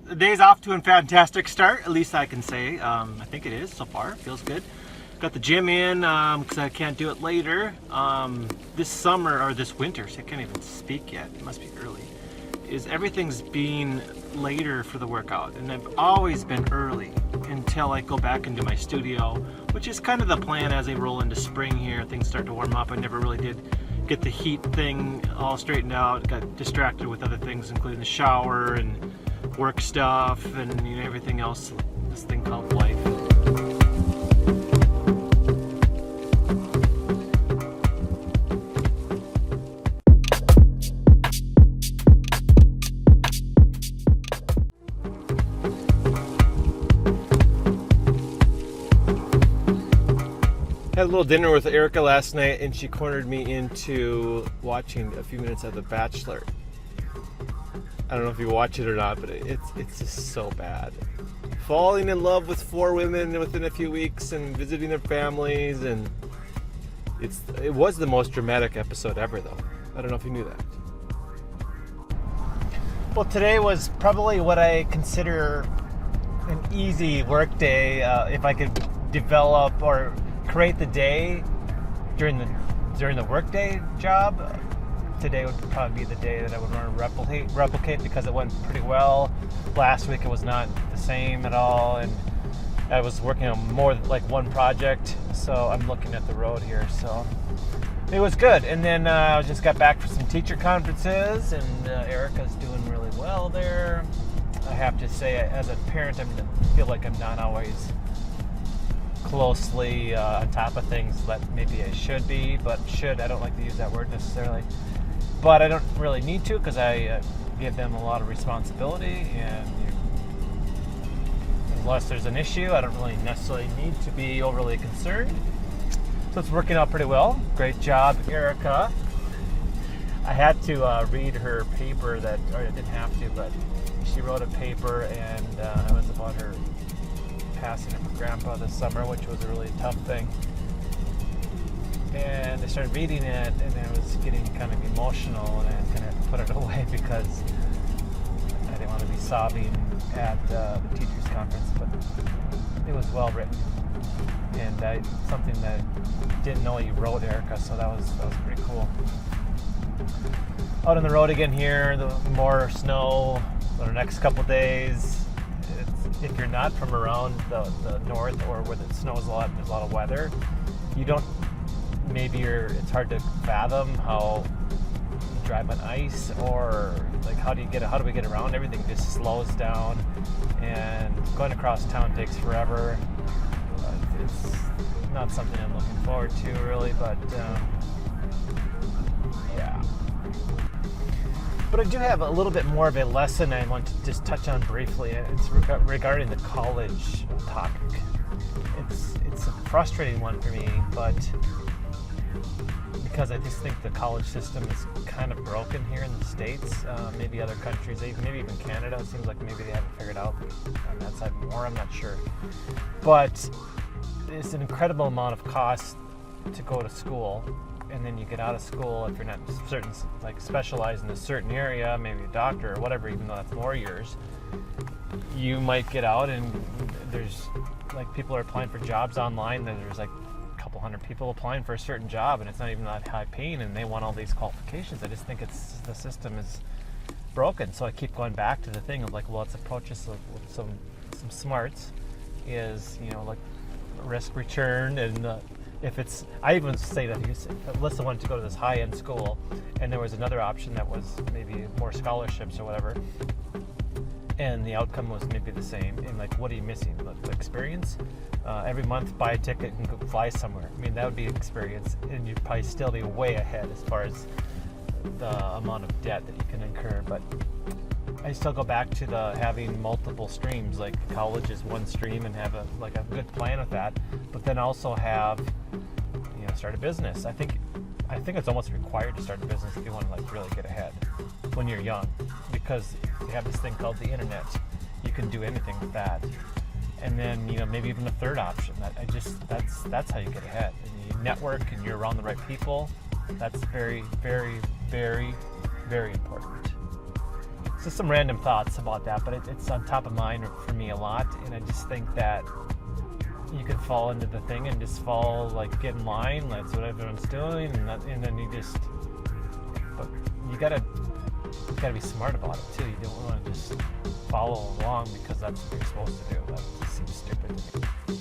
the day's off to a fantastic start, at least I can say. I think it is so far. Feels good. Got the gym in because I can't do it later. This summer, or this winter, so I can't even speak yet. It must be early. Everything's being later for the workout, and I've always been early until I go back into my studio, which is kind of the plan as I roll into spring here. Things start to warm up. I never really did get the heat thing all straightened out. Got distracted with other things, including the shower and work stuff and everything else. This thing called life. Had a little dinner with Erica last night, and she cornered me into watching a few minutes of The Bachelor. I don't know if you watch it or not, but it's just so bad. Falling in love with 4 women within a few weeks and visiting their families, and it was the most dramatic episode ever, though. I don't know if you knew that. Well, today was probably what I consider an easy work day. If I could develop or create the day during the workday job, today would probably be the day that I would want to replicate because it went pretty well. Last week it was not the same at all, and I was working on more like one project, so I'm looking at the road here, so it was good. And then I just got back from some teacher conferences, and Erica's doing really well there. I have to say, as a parent, I feel like I'm not always closely on top of things that maybe I should be, but I don't like to use that word necessarily, but I don't really need to because I give them a lot of responsibility, and unless there's an issue, I don't really necessarily need to be overly concerned. So it's working out pretty well. Great job, Erica. I had to read her paper or I didn't have to, but she wrote a paper, and it was about her passing of her grandpa this summer, which was a really tough thing. And I started reading it, and I was getting kind of emotional, and I kind of put it away because I didn't want to be sobbing at the teachers' conference. But it was well written, and something that I didn't know you wrote, Erica. So that was pretty cool. Out on the road again here. More snow for the next couple days. If you're not from around the north or where it snows a lot, there's a lot of weather, it's hard to fathom how you drive on ice, or like how do we get around? Everything just slows down, and going across town takes forever. It's not something I'm looking forward to really, but yeah. But I do have a little bit more of a lesson I want to just touch on briefly. It's regarding the college topic. It's a frustrating one for me, but because I just think the college system is kind of broken here in the States. Maybe other countries, maybe even Canada, it seems like maybe they haven't figured out on that side more, I'm not sure. But it's an incredible amount of cost to go to school. And then you get out of school, if you're not specialized in a certain area, maybe a doctor or whatever, even though that's more years, you might get out and there's people are applying for jobs online. There's a couple hundred people applying for a certain job, and it's not even that high paying, and they want all these qualifications. I just think the system is broken. So I keep going back to the thing of let's approach this with some smarts. Is risk return, and I even say that if Alyssa wanted to go to this high-end school, and there was another option that was maybe more scholarships or whatever, and the outcome was maybe the same, and what are you missing? The experience? Every month buy a ticket and go fly somewhere. I mean, that would be experience, and you'd probably still be way ahead as far as the amount of debt that you can incur. But I still go back to having multiple streams, like college is one stream, and have a good plan with that, but then also have start a business. I think it's almost required to start a business if you want to really get ahead when you're young, because you have this thing called the internet. You can do anything with that, and then maybe even a third option. That's how you get ahead. And you network, and you're around the right people. That's very, very, very, very important. just some random thoughts about that, but it's on top of mind for me a lot, and I just think that you could fall into the thing and just fall, like, get in line, that's what everyone's doing, and then you just, but you gotta be smart about it too. You don't want to just follow along because that's what you're supposed to do. That just seems stupid to me.